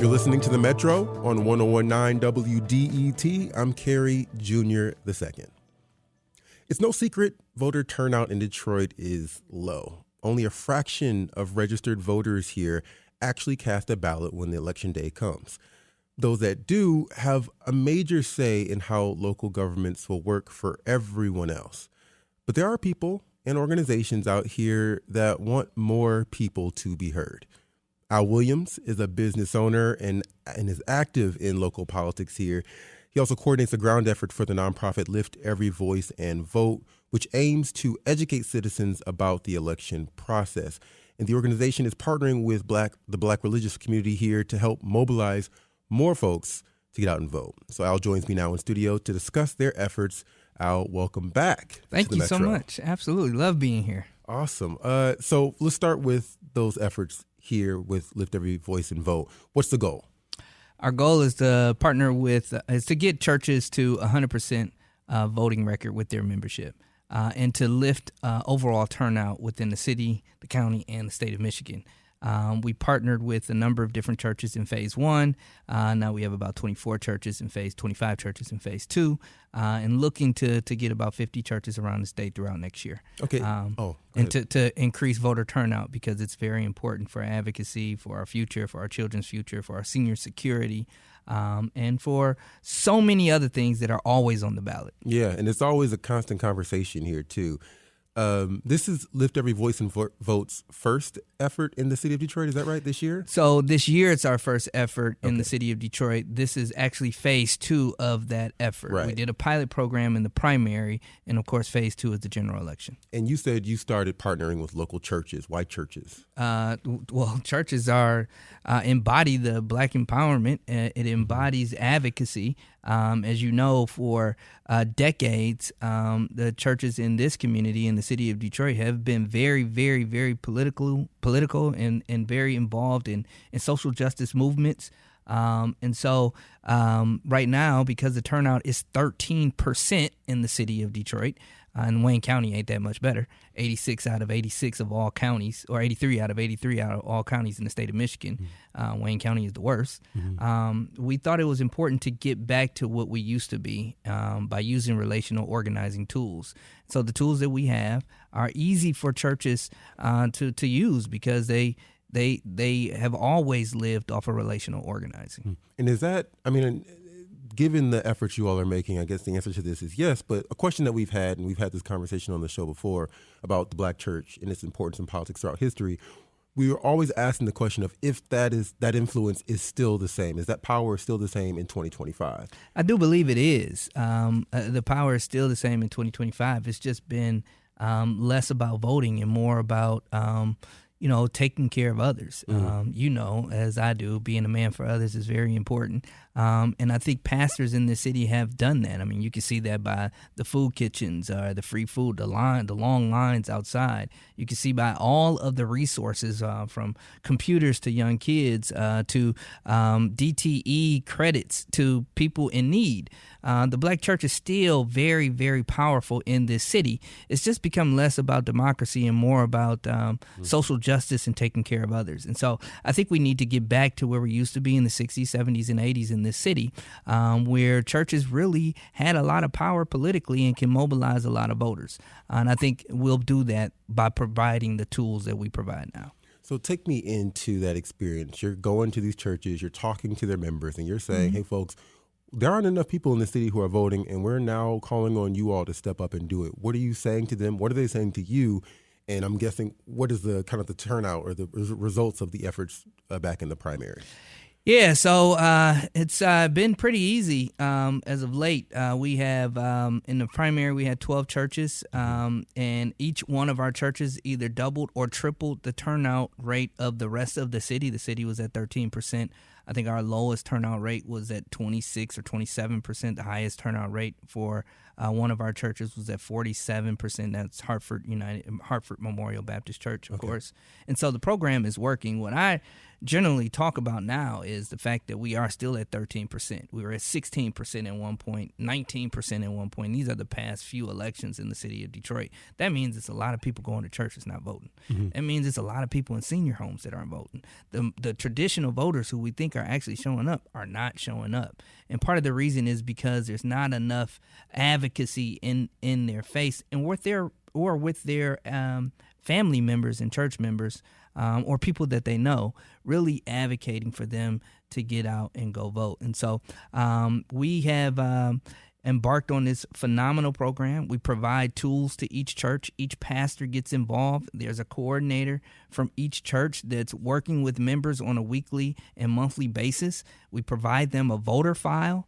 You're listening to The Metro on 101.9 WDET. I'm Kerry Jr. II. It's no secret voter turnout in Detroit is low. Only a fraction of registered voters here actually cast a ballot when the election day comes. Those that do have a major say in how local governments will work for everyone else. But there are people and organizations out here that want more people to be heard. Al Williams is a business owner and is active in local politics here. He also coordinates a ground effort for the nonprofit Lift Every Voice and Vote, which aims to educate citizens about the election process. And the organization is partnering with the Black religious community here to help mobilize more folks to get out and vote. So Al joins me now in studio to discuss their efforts. Al, welcome back. Thank you so much. Absolutely. Love being here. Awesome. So let's start with those efforts here with Lift Every Voice and Vote. What's the goal? Our goal is to partner is to get churches to 100% voting record with their membership and to lift overall turnout within the city, the county, and the state of Michigan. We partnered with a number of different churches in phase 1. Now we have about 24 churches in phase, 25 churches in phase 2, and looking to get about 50 churches around the state throughout next year. Okay. And to increase voter turnout because it's very important for advocacy, for our future, for our children's future, for our senior security, and for so many other things that are always on the ballot. Yeah, and it's always a constant conversation here, too. This is Lift Every Voice and Vote's first effort in the city of Detroit. Is that right, this year? So this year it's our first effort in the city of Detroit. This is actually phase 2 of that effort. Right. We did a pilot program in the primary, and of course phase 2 is the general election. And you said you started partnering with local churches. Why churches? Well, churches embody the Black empowerment. It embodies advocacy. As you know, for decades, the churches in this community in the city of Detroit have been very, very, very political and very involved in social justice movements. And so right now, because the turnout is 13% in the city of Detroit, and Wayne County ain't that much better, 86 out of 86 of all counties, or 83 out of 83 out of all counties in the state of Michigan. Wayne County is the worst. We thought it was important to get back to what we used to be by using relational organizing tools. So the tools that we have are easy for churches to use because they have always lived off of relational organizing. And is that, given the efforts you all are making, I guess the answer to this is yes, but a question that we've had, and we've had this conversation on the show before about the Black church and its importance in politics throughout history, we were always asking the question of if that influence is still the same. Is that power still the same in 2025? I do believe it is. The power is still the same in 2025. It's just been less about voting and more about taking care of others. As I do, being a man for others is very important. And I think pastors in the city have done that. I mean, you can see that by the food kitchens, the free food, the long lines outside. You can see by all of the resources from computers to young kids to DTE credits to people in need. The Black church is still very, very powerful in this city. It's just become less about democracy and more about social justice and taking care of others. And so I think we need to get back to where we used to be in the 60s, 70s, and 80s in this city, where churches really had a lot of power politically and can mobilize a lot of voters. And I think we'll do that by providing the tools that we provide now. So take me into that experience. You're going to these churches, you're talking to their members, and you're saying, hey, folks, there aren't enough people in the city who are voting, and we're now calling on you all to step up and do it. What are you saying to them? What are they saying to you? And I'm guessing, what is the kind of the turnout or the results of the efforts back in the primary? Yeah, so it's been pretty easy as of late. We have, in the primary, we had 12 churches, and each one of our churches either doubled or tripled the turnout rate of the rest of the city. The city was at 13%. I think our lowest turnout rate was at 26 or 27%. The highest turnout rate for one of our churches was at 47%. That's Hartford Memorial Baptist Church, of course. And so the program is working. What I generally talk about now is the fact that we are still at 13%. We were at 16% at one point, 19% at one point. These are the past few elections in the city of Detroit. That means it's a lot of people going to church that's not voting. That means it's a lot of people in senior homes that aren't voting. The traditional voters who we think are actually showing up are not showing up. And part of the reason is because there's not enough advocacy in their face and with their family members and church members or people that they know really advocating for them to get out and go vote. And so we have embarked on this phenomenal program. We provide tools to each church. Each pastor gets involved. There's a coordinator from each church that's working with members on a weekly and monthly basis. We provide them a voter file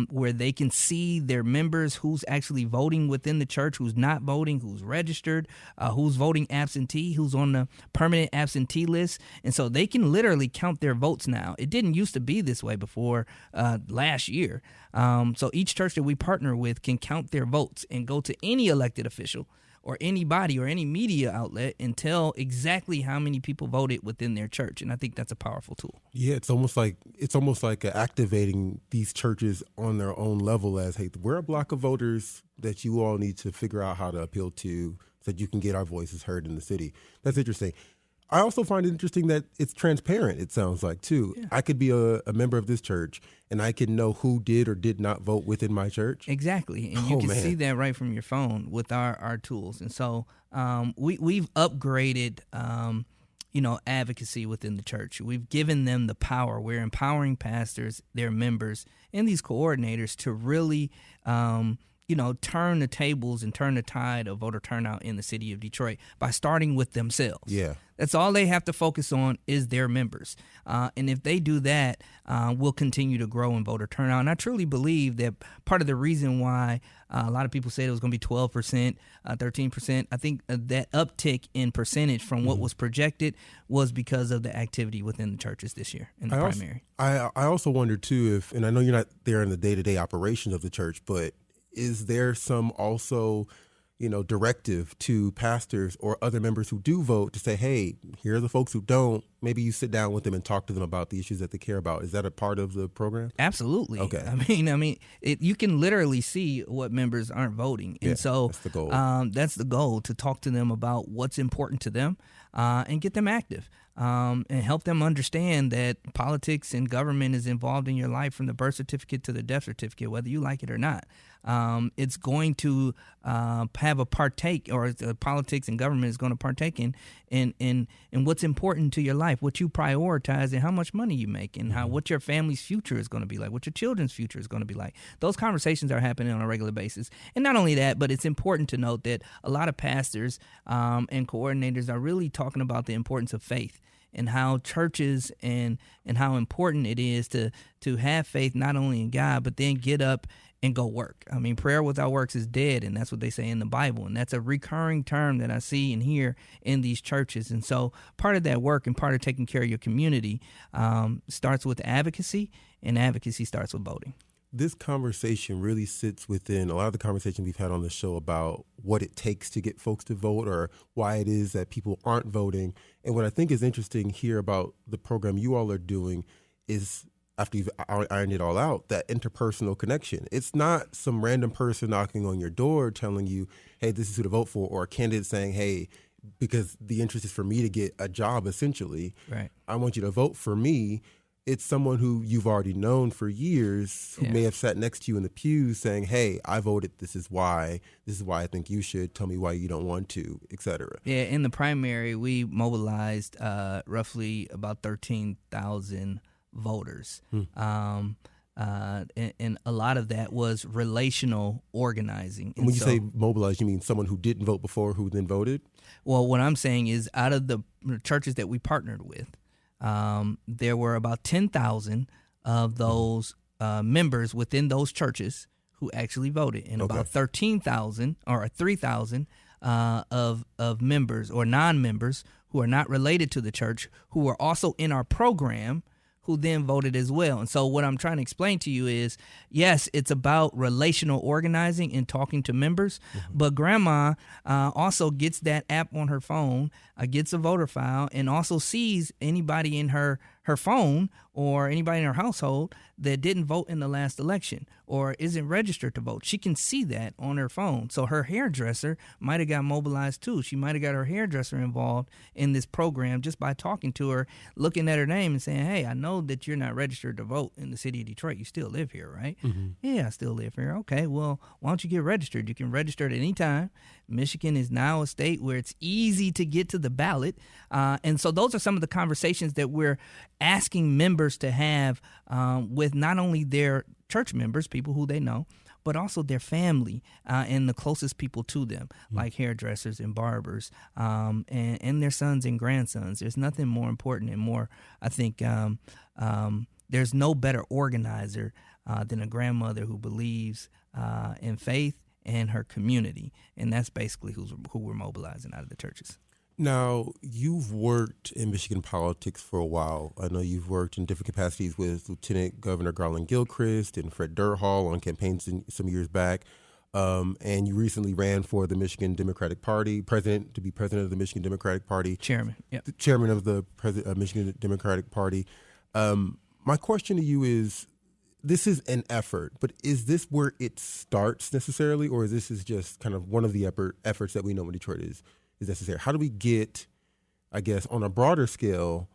where they can see their members, who's actually voting within the church, who's not voting, who's registered, who's voting absentee, who's on the permanent absentee list. And so they can literally count their votes now. It didn't used to be this way before last year. So each church that we partner with can count their votes and go to any elected official or anybody or any media outlet and tell exactly how many people voted within their church. And I think that's a powerful tool. Yeah, it's almost like activating these churches on their own level as, hey, we're a block of voters that you all need to figure out how to appeal to so that you can get our voices heard in the city. That's interesting. I also find it interesting that it's transparent, it sounds like, too. Yeah. I could be a member of this church, and I can know who did or did not vote within my church. Exactly. And you can see that right from your phone with our tools. And so we've upgraded, advocacy within the church. We've given them the power. We're empowering pastors, their members, and these coordinators to really turn the tables and turn the tide of voter turnout in the city of Detroit by starting with themselves. Yeah. That's all they have to focus on is their members. And if they do that, we'll continue to grow in voter turnout. And I truly believe that part of the reason why a lot of people said it was going to be 12%, 13%, I think that uptick in percentage from what was projected was because of the activity within the churches this year in the primary. I also wonder, too, and I know you're not there in the day-to-day operations of the church, but is there some also directive to pastors or other members who do vote to say, hey, here are the folks who don't. Maybe you sit down with them and talk to them about the issues that they care about. Is that a part of the program? Absolutely. Okay. I mean, you can literally see what members aren't voting. And so that's the goal. That's the goal, to talk to them about what's important to them and get them active. And help them understand that politics and government is involved in your life from the birth certificate to the death certificate, whether you like it or not. It's going to have a partake, or the politics and government is going to partake in what's important to your life, what you prioritize, and how much money you make, and what your family's future is going to be like, what your children's future is going to be like. Those conversations are happening on a regular basis. And not only that, but it's important to note that a lot of pastors and coordinators are really talking about the importance of faith and how churches and how important it is to have faith not only in God, but then get up and go work. I mean, prayer without works is dead, and that's what they say in the Bible. And that's a recurring term that I see and hear in these churches. And so part of that work and part of taking care of your community starts with advocacy, and advocacy starts with voting. This conversation really sits within a lot of the conversation we've had on the show about what it takes to get folks to vote, or why it is that people aren't voting. And what I think is interesting here about the program you all are doing is, after you've ironed it all out, that interpersonal connection. It's not some random person knocking on your door telling you, hey, this is who to vote for, or a candidate saying, hey, because the interest is for me to get a job, essentially. Right. I want you to vote for me. It's someone who you've already known for years, who may have sat next to you in the pews saying, hey, I voted, this is why I think you should, tell me why you don't want to, et cetera. Yeah, in the primary, we mobilized roughly about 13,000 voters. And a lot of that was relational organizing. And when you say mobilize, you mean someone who didn't vote before who then voted? Well, what I'm saying is, out of the churches that we partnered with, there were about 10,000 of those members within those churches who actually voted, and about 13,000 or 3,000 of members or non-members who are not related to the church, who are also in our program, who then voted as well. And so what I'm trying to explain to you is, yes, it's about relational organizing and talking to members, but grandma also gets that app on her phone, gets a voter file, and also sees anybody in her phone or anybody in her household that didn't vote in the last election or isn't registered to vote. She can see that on her phone. So her hairdresser might have got mobilized too. She might have got her hairdresser involved in this program just by talking to her, looking at her name and saying, hey, I know that you're not registered to vote in the city of Detroit. You still live here, right? Yeah, I still live here. Okay, well, why don't you get registered? You can register at any time. Michigan is now a state where it's easy to get to the ballot. And so those are some of the conversations that we're asking members to have with not only their church members, people who they know, but also their family and the closest people to them, like hairdressers and barbers and their sons and grandsons. There's nothing more important and more, I think, there's no better organizer than a grandmother who believes in faith and her community. And that's basically who we're mobilizing out of the churches. Now, you've worked in Michigan politics for a while. I know you've worked in different capacities with Lieutenant Governor Garland Gilchrist and Fred Durhal on campaigns some years back. And you recently ran for the Michigan Democratic Party, to be president of the Michigan Democratic Party. Chairman, yeah. The chairman of the Michigan Democratic Party. My question to you is, this is an effort, but is this where it starts necessarily, or is this just kind of one of the efforts that we know in Detroit is necessary? How do we get, I guess, on a broader scale,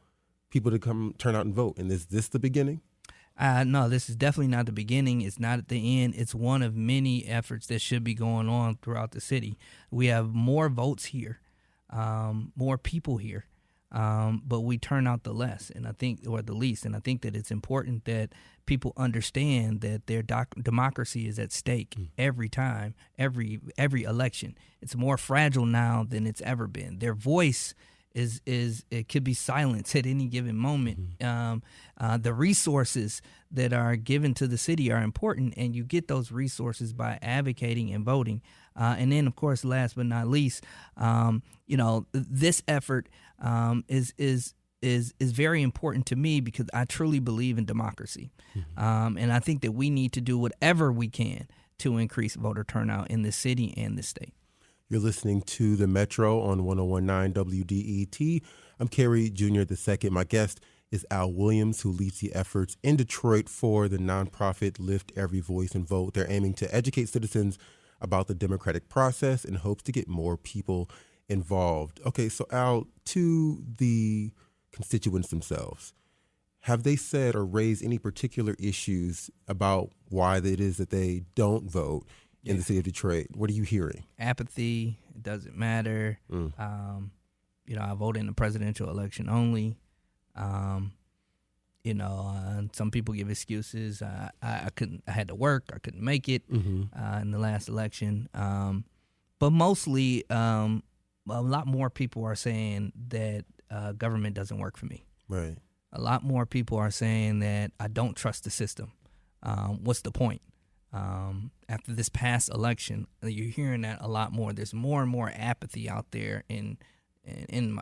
people to come turn out and vote? And is this the beginning? No, this is definitely not the beginning. It's not at the end. It's one of many efforts that should be going on throughout the city. We have more votes here, more people here, but we turn out the less, and I think, or the least. And I think that it's important that people understand that their democracy is at stake every time, every election. It's more fragile now than it's ever been. Their voice is it could be silenced at any given moment. The resources that are given to the city are important, and you get those resources by advocating and voting. And then, of course, last but not least, this effort is very important to me because I truly believe in democracy. And I think that we need to do whatever we can to increase voter turnout in the city and the state. You're listening to The Metro on 101.9 WDET. I'm Kerry Jr. II. My guest is Al Williams, who leads the efforts in Detroit for the nonprofit Lift Every Voice and Vote. They're aiming to educate citizens about the democratic process and hopes to get more people involved. Okay, so Al, to the constituents themselves, have they said or raised any particular issues about why it is that they don't vote in the city of Detroit? What are you hearing? Apathy. It doesn't matter. I voted in the presidential election only. Some people give excuses. I couldn't. I had to work. I couldn't make it in the last election. But mostly, a lot more people are saying that government doesn't work for me. Right. A lot more people are saying that I don't trust the system. What's the point? After this past election, you're hearing that a lot more. There's more and more apathy out there in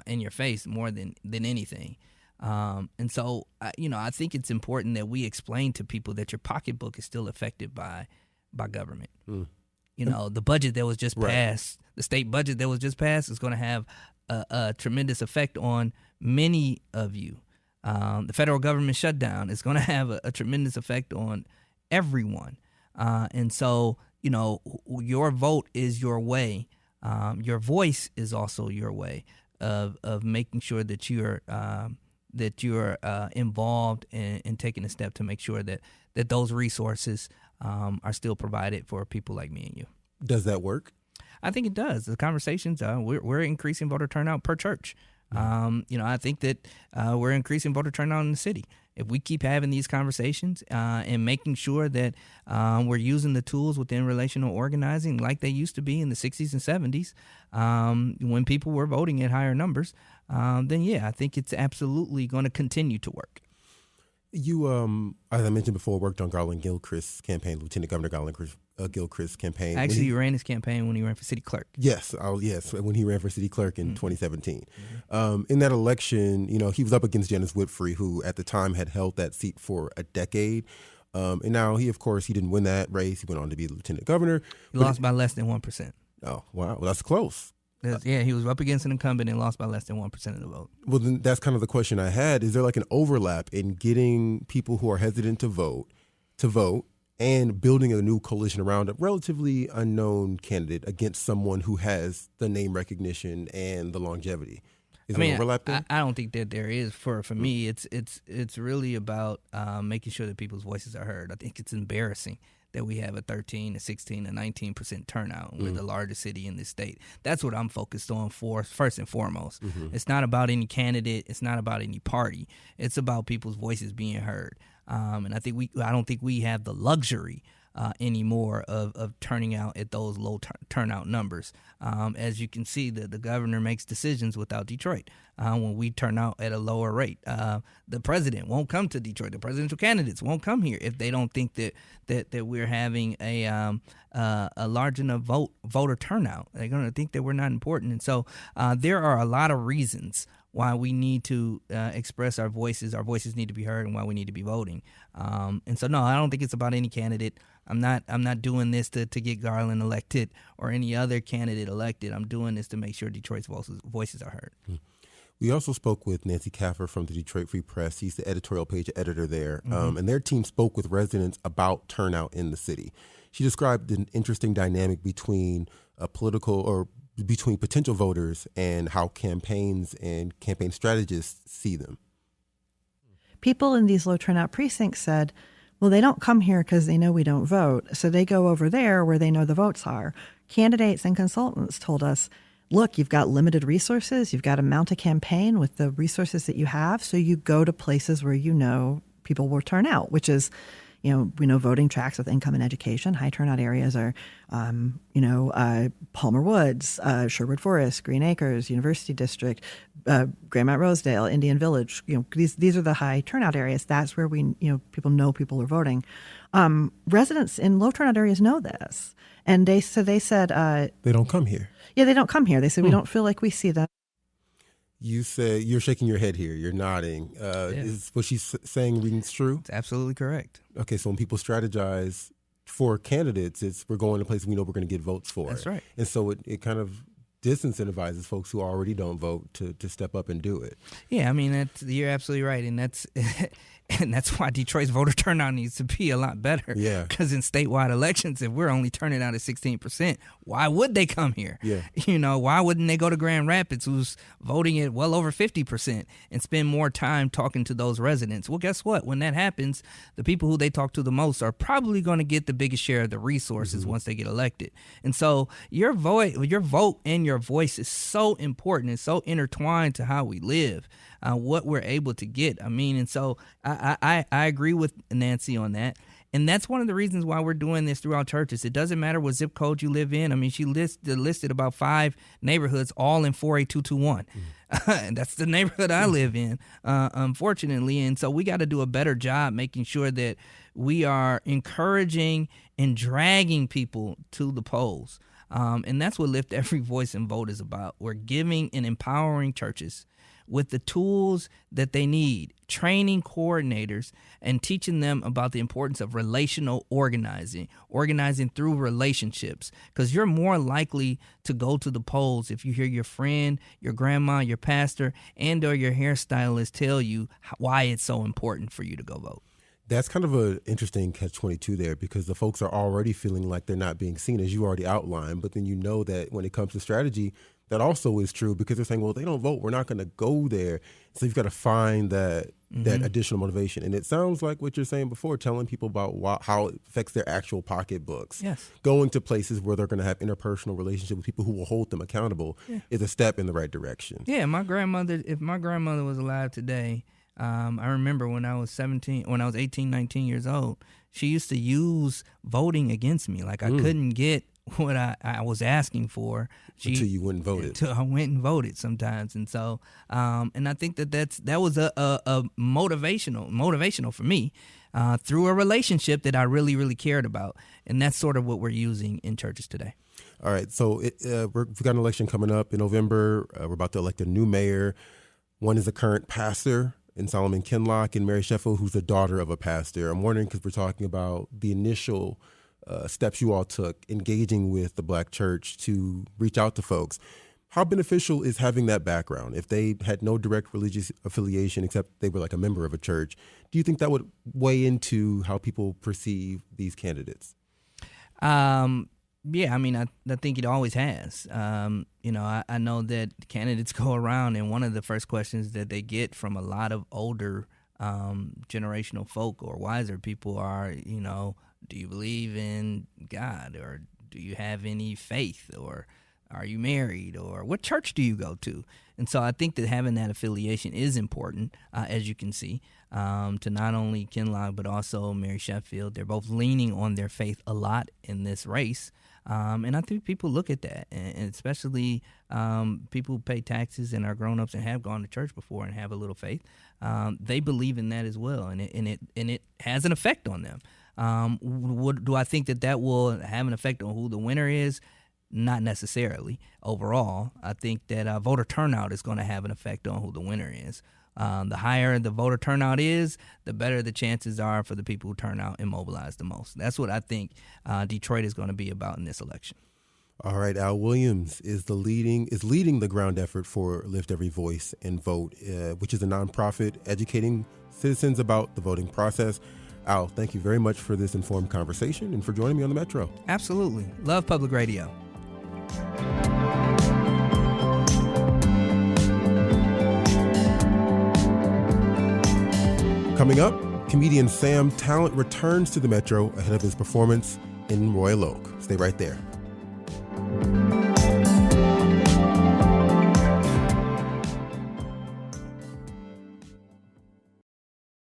your face more than anything. And so, I think it's important that we explain to people that your pocketbook is still affected by government. The budget that was just passed, the state budget that was just passed, is going to have a tremendous effect on many of you. The federal government shutdown is going to have a tremendous effect on everyone. And so, your vote is your way. Your voice is also your way of making sure that you're involved in taking a step to make sure that those resources are still provided for people like me and you. Does that work? I think it does. The conversations, we're increasing voter turnout per church. I think that we're increasing voter turnout in the city. If we keep having these conversations and making sure that we're using the tools within relational organizing like they used to be in the 60s and 70s when people were voting at higher numbers, then, I think it's absolutely going to continue to work. You, as I mentioned before, worked on Garland Gilchrist's campaign, Lieutenant Governor Garland Gilchrist's campaign. Actually, he ran his campaign when he ran for city clerk. Yes, when he ran for city clerk in 2017. In that election, he was up against Janice Whitfrey, who at the time had held that seat for a decade. And now he didn't win that race. He went on to be lieutenant governor. He lost by less than 1%. Oh, wow. Well, that's close. Yeah, he was up against an incumbent and lost by less than 1% of the vote. Well, then that's kind of the question I had. Is there like an overlap in getting people who are hesitant to vote, and building a new coalition around a relatively unknown candidate against someone who has the name recognition and the longevity? Is there an overlap there? I don't think that there is. For me, it's really about making sure that people's voices are heard. I think it's embarrassing that we have a 13, a 16, a 19% turnout. We're the largest city in this state. That's what I'm focused on first and foremost. It's not about any candidate. It's not about any party. It's about people's voices being heard. And I don't think we have the luxury anymore of turning out at those low turnout numbers. As you can see, the governor makes decisions without Detroit when we turn out at a lower rate. The president won't come to Detroit. The presidential candidates won't come here if they don't think that we're having a large enough voter turnout. They're going to think that we're not important. And so there are a lot of reasons why we need to express our voices. Our voices need to be heard, and why we need to be voting. And so, no, I don't think it's about any candidate. I'm not doing this to get Garland elected or any other candidate elected. I'm doing this to make sure Detroit's voices are heard. We also spoke with Nancy Caffer from the Detroit Free Press. He's the editorial page editor there. And their team spoke with residents about turnout in the city. She described an interesting dynamic between between potential voters and how campaigns and campaign strategists see them. People in these low turnout precincts said, well, they don't come here because they know we don't vote, so they go over there where they know the votes are. Candidates and consultants told us, look, you've got limited resources. You've got to mount a campaign with the resources that you have, so you go to places where you know people will turn out, which is, we know voting tracts with income and education. High turnout areas are, Palmer Woods, Sherwood Forest, Green Acres, University District, Grand Mount Rosedale, Indian Village. These are the high turnout areas. That's where people know people are voting. Residents in low turnout areas know this, and they said they don't come here. Yeah, they don't come here. They said we don't feel like we see them. You say you're shaking your head here. You're nodding. Is what she's saying rings true? It's absolutely correct. Okay, so when people strategize for candidates, we're going to places we know we're going to get votes for. That's right. And so it kind of disincentivizes folks who already don't vote to step up and do it. Yeah, I mean, you're absolutely right, and that's why Detroit's voter turnout needs to be a lot better. Yeah. Because in statewide elections, if we're only turning out at 16%, why would they come here? Yeah. Why wouldn't they go to Grand Rapids, who's voting at well over 50%, and spend more time talking to those residents? Well, guess what? When that happens, the people who they talk to the most are probably going to get the biggest share of the resources once they get elected. And so your vote and your voice is so important. It's so intertwined to how we live. What we're able to get. I mean, and so I agree with Nancy on that. And that's one of the reasons why we're doing this throughout churches. It doesn't matter what zip code you live in. I mean, she listed about 5 neighborhoods, all in 48221. And that's the neighborhood I live in, unfortunately. And so we got to do a better job making sure that we are encouraging and dragging people to the polls. And that's what Lift Every Voice and Vote is about. We're giving and empowering churches with the tools that they need, training coordinators and teaching them about the importance of relational organizing through relationships, because you're more likely to go to the polls if you hear your friend, your grandma, your pastor, and or your hairstylist tell you why it's so important for you to go vote. That's kind of an interesting catch-22 there, because the folks are already feeling like they're not being seen, as you already outlined. But then that when it comes to strategy, that also is true, because they're saying, well, they don't vote, we're not going to go there. So you've got to find that additional motivation. And it sounds like what you're saying before, telling people about how it affects their actual pocketbooks. Yes. Going to places where they're going to have interpersonal relationship with people who will hold them accountable is a step in the right direction. Yeah, if my grandmother was alive today, I remember when I was 18, 19 years old, she used to use voting against me. Like I couldn't get what I was asking for. Until you went and voted. Until I went and voted sometimes. And so, and I think that was a motivational for me through a relationship that I really, really cared about. And that's sort of what we're using in churches today. All right. So we've got an election coming up in November. We're about to elect a new mayor. One is a current pastor in Solomon Kinlock, and Mary Sheffield, who's the daughter of a pastor. I'm wondering, because we're talking about the initial steps you all took engaging with the Black church to reach out to folks. How beneficial is having that background? If they had no direct religious affiliation except they were like a member of a church, do you think that would weigh into how people perceive these candidates? Yeah, I mean, I think it always has. I know that candidates go around, and one of the first questions that they get from a lot of older generational folk or wiser people are, do you believe in God, or do you have any faith, or are you married, or what church do you go to? And so I think that having that affiliation is important, as you can see, to not only Kinlock but also Mary Sheffield. They're both leaning on their faith a lot in this race. And I think people look at that, and especially people who pay taxes and are grown-ups and have gone to church before and have a little faith. They believe in that as well, and it has an effect on them. Do I think that will have an effect on who the winner is? Not necessarily. Overall, I think that voter turnout is going to have an effect on who the winner is. The higher the voter turnout is, the better the chances are for the people who turn out and mobilize the most. That's what I think Detroit is going to be about in this election. All right, Al Williams is leading the ground effort for Lift Every Voice and Vote, which is a nonprofit educating citizens about the voting process. Al, thank you very much for this informed conversation and for joining me on the Metro. Absolutely. Love public radio. Coming up, comedian Sam Talent returns to the Metro ahead of his performance in Royal Oak. Stay right there.